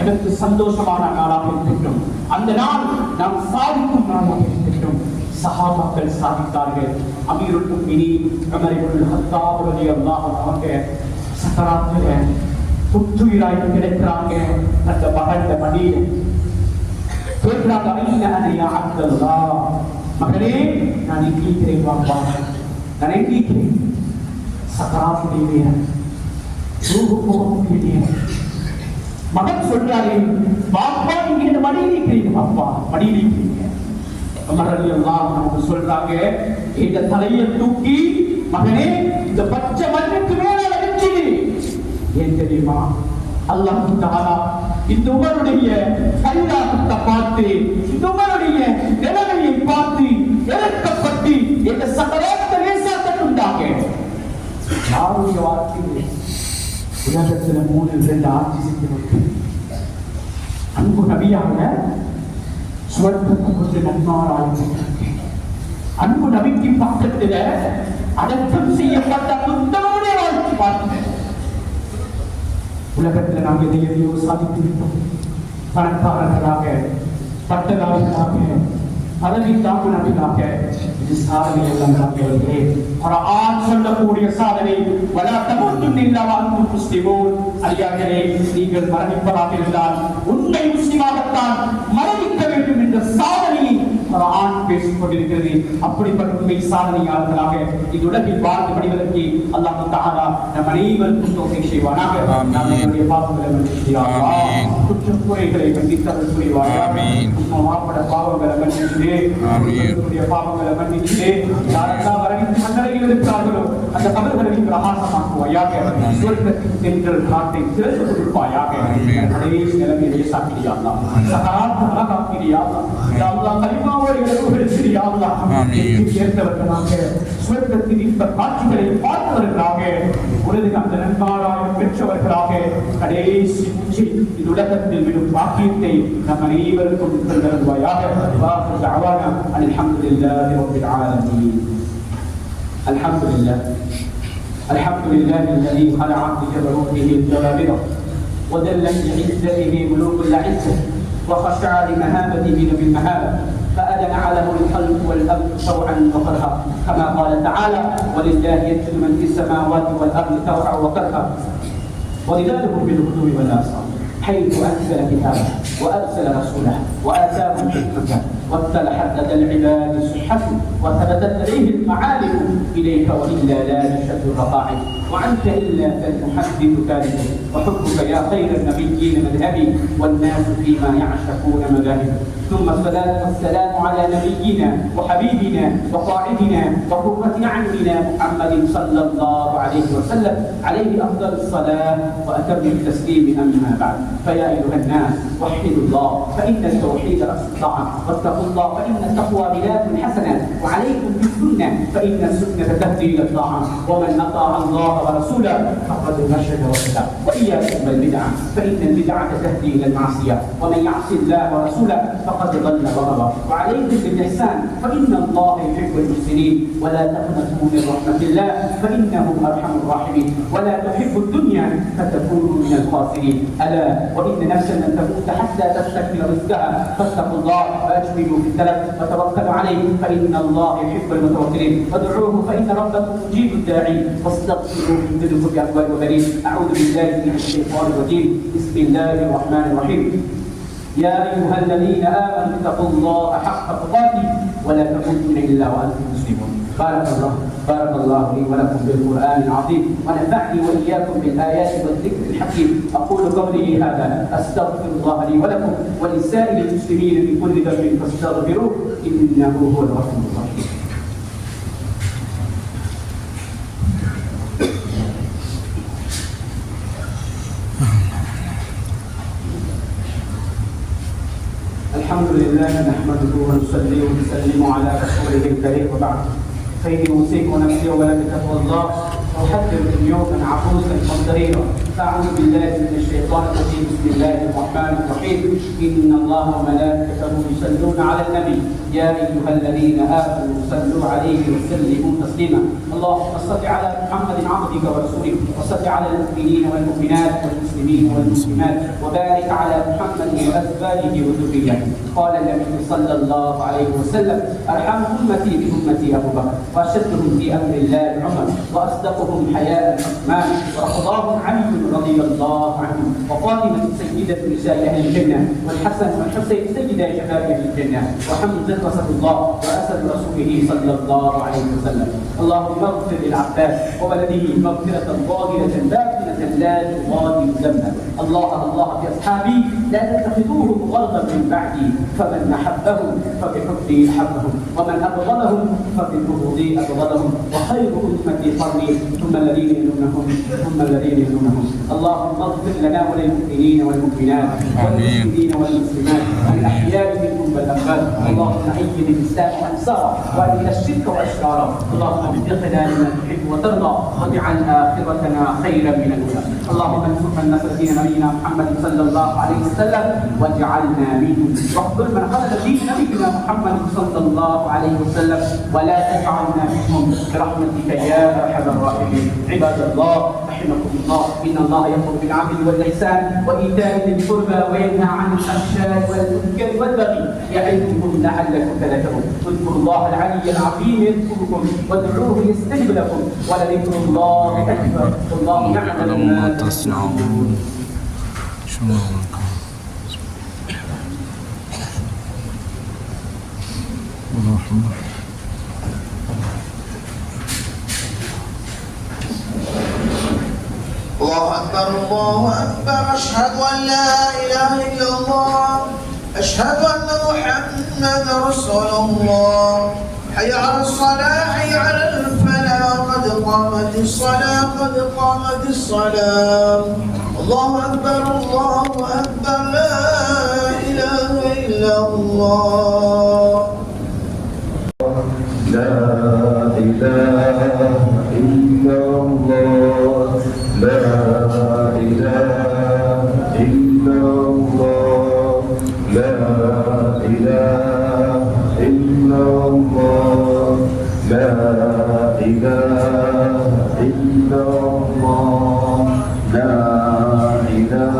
எனக்கு சந்தோஷமான நாளாக இருக்கட்டும். அந்த நாள் நாம் சாதிக்கும் நாளாக இருக்கட்டும். சஹாபாக்கள் சாதித்தார்கள். அமீருல் முஃமினீன் உமர் இப்னு ஹத்தாப் ரலியல்லாஹு அன்ஹு சக்கராத்தில புத்துயிராய் கிடைக்கிறாங்க. அந்த மகன் மடியில கேட்கிறாங்க, ஐயா யா அப்துல்லாஹ், மகனே நான் இங்கே இருக்கிறேன் வாப்பா, நான் எங்கே இருக்கிறேன்? சக்கராத்துடைய ரூஹு போகக்கூடிய மகன் சொல்றாரு, வாப்பா இங்கே இந்த மடியில் இருக்கிறீங்க, வாப்பா மடியில் இருக்கிறீங்க. உமர் ரலியல்லாஹு அன்ஹு சொல்றாங்க, இந்த தலையை தூக்கி மகனே இந்த பச்சை மண்ணுக்கு மேல வச்சிடு, ஏன் தெரியுமா? அல்லாஹ் தஆலா இந்த உமருடைய கைராகத்தை பார்த்து, இந்த உமருடைய நிலைமையை பார்த்து இறக்கப்பட்டு இந்த சகராத்தை லேசாக்கட்டுண்டாக. யாருடைய வார்த்தை? உலகத்துல 3-2 ஆட்சி செய்து அன்பு நபியாக சுவர்க்கத்தை கொண்டு நன்மாராய் அன்பு நபிக்கு பக்கத்துல அடக்கம் செய்யப்பட்ட புத்தகமுடைய வாழ்க்கை பார்த்து உலகத்தில் நாம் எதையோ சாதித்து விட்டோம். பணக்காரர்களாக, பட்டதாரிகளாக, பதவி தாக்குனர்களாக இது சாதனை எல்லாம் குர்ஆன் சொல்லக்கூடிய சாதனை. வலா தமூத்துன்ன இல்லா வஅன்தும் முஸ்லிமூன். அடியார்களே, நீங்கள் மரணிப்பதாக இருந்தால் உண்மை முஸ்லிமாகத்தான் மரணிக்க வேண்டும் என்ற சாதனையை குர்ஆன் பேசிக் கொண்டிருக்கிறது. அப்படிப்பட்ட உண்மை சாதனையாளர்களாக இந்த உலகில் வாழ்ந்து மனிதர்களுக்கு அல்லாஹ் தஆலா நம் அனைவருக்கும் தௌஃபீக் செய்வானாக. நம்முடைய பாவங்களை மன்னித்து யா அல்லாஹ், குற்றக்குறைகளை மன்னித்தருள் புரிவாயாக. மாப்பட பாவங்களை மன்னித்து, நம்முடைய பாவங்களை மன்னித்து, யாரெல்லாம் வரவிட்டு மன்னரையில் இருக்கிறார்களோ அந்த கபர்களை பிரகாசமாக்குவாயாக. சுவர்க்கத்தின் சென்றல் காட்டை திறந்து கொடுப்பாயாக. கடைசி நிலைமையை சாக்கிறியா அல்லாஹ், சகராத் அழகாக்கிறியா அல்லாஹ், யா அல்லாஹ் கலிமாவோடு இழப்புகளுக்கிறியா அல்லாஹ், சேர்ந்தவர்களாக சுவர்க்கத்தின் இந்த காட்சிகளை பார்த்தவர்களாக, உலக அந்த நன்மாராய பெற்றவர்களாக கடைசி இந்த உலகத்தில் விடும் பாக்கியத்தை நம் அனைவருக்கும் தருவாயாக. வாஹிரு தஅவானா அல்ஹம்துலில்லாஹி ரப்பில் ஆலமீன். அல்ஹம்துலில்லாஹ் الذي خلع بجبروته الجبابرة ودل بعزته ملوك العزة وخشع لمهابته بالمهابة فأذن له الخلق والأمر طوعا وكرها كما قال تعالى ولله يسجد من في السماوات والأرض طوعا وكرها وظلاله بالغدو والآصال حيث أنزل كتابه وأرسل رسوله وآتاهم حكمته واصطلحت لدى العباد صحته وثبتت لديه المعالم إليك وإلا لا نشد الرقائق وعنك إلا كالمحدث كاذب وحبك يا خير النبيين مذهبي والناس فيما يعشقون مذاهب. ثم الصلاة والسلام على نبينا وحبيبنا وقائدنا وقرة أعيننا محمد صلى الله عليه وسلم عليه أفضل الصلاة وأتم التسليم. أما بعد، فيا أيها الناس وحدوا الله فإن التوحيد رأس الطاعة، واتقوا الله فإن التقوى بلاد الحسنة، وعليكم بالسنة فإن السنة تهدي إلى الطاعة، ومن أطاع الله ورسوله فقد رشد وهدى. وإياكم بالبدعة فإن البدعة تهدي إلى المعصية، ومن يعص الله ورسوله فقد ضل وغضب. وعليكم بالإحسان فإن الله يحب المحسنين، ولا تقنطوا من رحمة الله فإنه أرحم الراحمين، ولا تحبوا الدنيا فتكونوا من الخاسرين. ألا وإن نفسا لن تموت حتى تستكمل رزقها فاتقوا الله وأجملوا في الطلب وتوكلوا عليه فإن الله يحب المتوكلين. وادعوه فإن ربكم مجيب الداعين، واستغفروه يمددكم بأموال وبنين. أعوذ بالله من الشيطان الرجيم. بسم الله الرحمن الرحيم. يا أيها الذين آمنوا اتقوا الله حق تقاته ولا تموتن إلا وأنتم مسلمون. بارك الله لي ولكم بالقرآن العظيم، ونفعني وإياكم بالآيات والذكر الحكيم. أقول قولي هذا أستغفر الله لي ولكم ولسائر المسلمين من كل ذنب فاستغفروه إنه هو الغفور الرحيم. الحمد لله نحمده ونصلي ونسلم على رسوله الكريم، وبعد فإني أوصيكم نفسي ولا بتقوى الله وأحذركم يوما عبوسا قمطريرا. فأعوذ بالله من الشيطان الرجيم. بسم الله الرحمن الرحيم. إن الله وملائكته يصلون على النبي يا أيها الذين آمنوا صلوا عليه وسلموا تسليما. اللهم صل على محمد عبدك ورسولك، وصل على المؤمنين والمؤمنات والمسلمين والمسلمات، وبارك على محمد وأزواجه وذريته. قال النبي صلى الله عليه وسلم أرحم أمتي بأمتي أبو بكر، وأشدهم في أمر الله عمر، وأصدقهم حياء عثمان، وأقضاهم علي رضي الله عنه، وفاطمة سيدة نساء أهل الجنة، والحسن والحسين سيدا شباب أهل الجنة، وحمزة رسول الله وأسد رسوله صلى الله عليه وسلم. اللهم اغفر للعباس وولده مغفرة ظاهرة باطنة لا تغادر ذنبا. الله الله بأصحابي لا تتخذوهم غرضا من بعدي، فمن أحبهم فبحبي أحبهم، ومن أبغضهم فببغضي أبغضهم، وخير أمتي قرني ثم الذين يلونهم ثم الذين يلونهم. اللهم اغفر لنا وللمؤمنين والمؤمنات والمسلمين والمسلمات الأحياء منهم والأموات. اللهم أيد الإسلام وأنصاره وأذل الشرك وأشراره. اللهم وفقنا لما تحب وترضى، واجعل آخرتنا خيرا من الأولى. اللهم انصر من نصر دين نبينا محمد صلى الله عليه وسلم واجعلنا منهم، واخذل من خذل دين نبينا محمد صلى الله عليه وسلم ولا تجعلنا منهم برحمتك يا أرحم الراحمين. عباد الله رحمكم الله، إن الله يأمر بالعدل والإحسان وإيتاء ذي القربى وينهى عن الفحشاء والمنكر والبغي يعظكم لعلكم تذكرون. اذكروا الله العلي العظيم يذكركم وادعوه يستجب لكم ولذكر الله أكبر والله يعلم ما تصنعون. الله أكبر الله أكبر. أشهد أن لا إله إلا الله. أشهد أن محمدا رسول الله. حي على الصلاة حي على الفلاح قد قامت الصلاة قد قامت الصلاة. الله أكبر الله أكبر. لا إله إلا الله. لا إله إلا الله. لا إله إلا الله. لا إله إلا الله. لا إله إلا الله. لا إله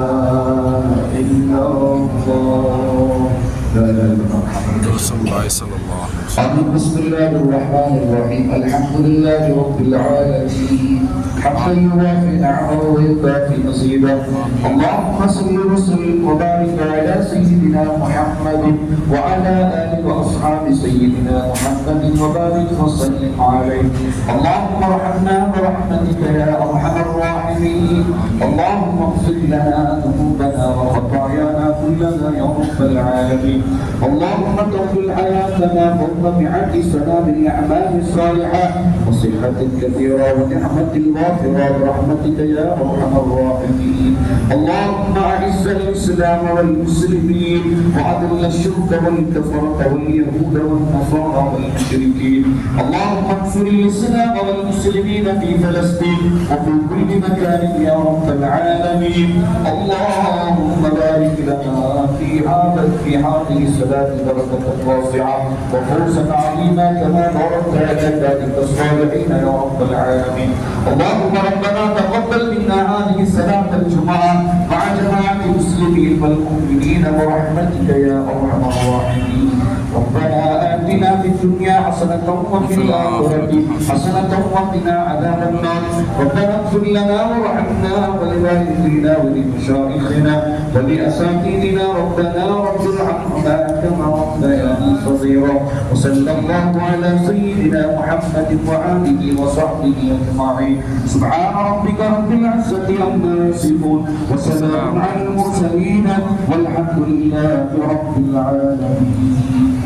إلا الله. لا رسول الله صلى الله عليه وسلم. بسم الله الرحمن الرحيم. الحمد لله رب العالمين حمدا يوافي نعمه ويكافي مزيدا. اللهم صل وسلم وبارك على سيدنا محمد وعلى اله واصحاب سيدنا محمد وبارك وسلم عليه. اللهم ارحمنا برحمتك يا ارحم الراحمين. اللهم اغفر لنا ذنوبنا وخطايانا كلها يا رب العالمين. اللهم طول حياتنا فوق 100 سنة بالأعمال الصالحة وصحة كثيرة ونعمة وافرة برحمتك يا أرحم الراحمين. اللهم أعز الإسلام والمسلمين وأذل الشرك والكفرة واليهود والنصارى والمشركين. اللهم انصر الإسلام والمسلمين في فلسطين وفي كل مكان يا رب العالمين. اللهم بارك لنا في هذه الصلاة بركة واسعة وفوزا عظيما كما باركت على عبادك الصالحين يا رب العالمين. اللهم ربنا تقبل منا هذه صلاة الجمعة مع جماعة المسلمين والمؤمنين برحمتك يا أرحم الراحمين. ربنا آتنا في الدنيا حسنة وفي الآخرة حسنة وقنا عذاب النار. ربنا اغفر لنا وارحمنا ولوالدينا ولمشايخنا ولأساتذتنا. ربنا رب ارحمهما كما ربياني صغيرا. وصلى الله على سيدنا محمد وآله وصحبه أجمعين. سبحان ربك رب العزة عما يصفون وسلام على المرسلين والحمد لله رب العالمين.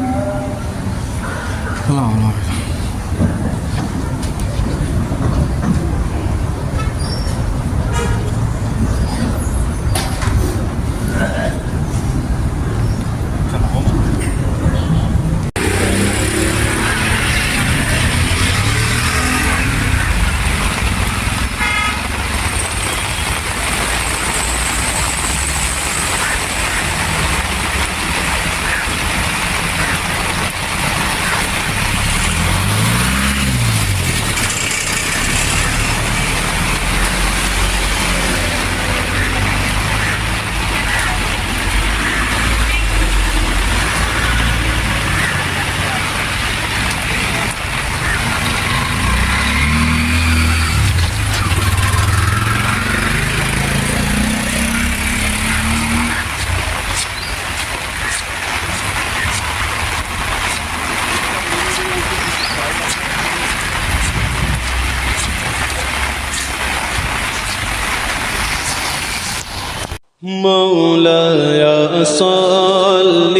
مولاي صل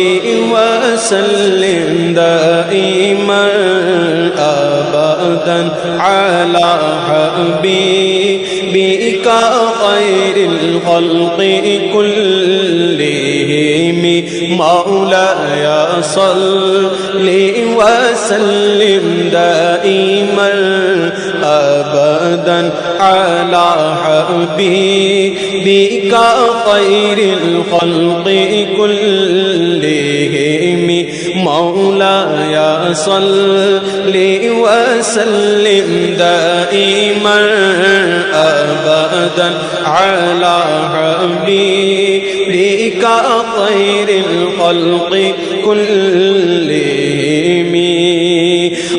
وسلم دائما أبدا على حبيبك خير الخلق كلهم مولاي صل وسلم دائما أبدا على حبيبك خير الخلق كلهم مولاي صل وسلم دائما أبدا على حبيبك خير الخلق كلهم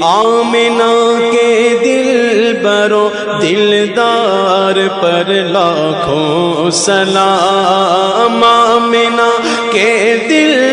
آمنہ کے دل برو دلدار پر لاکھوں سلام آمنہ کے دل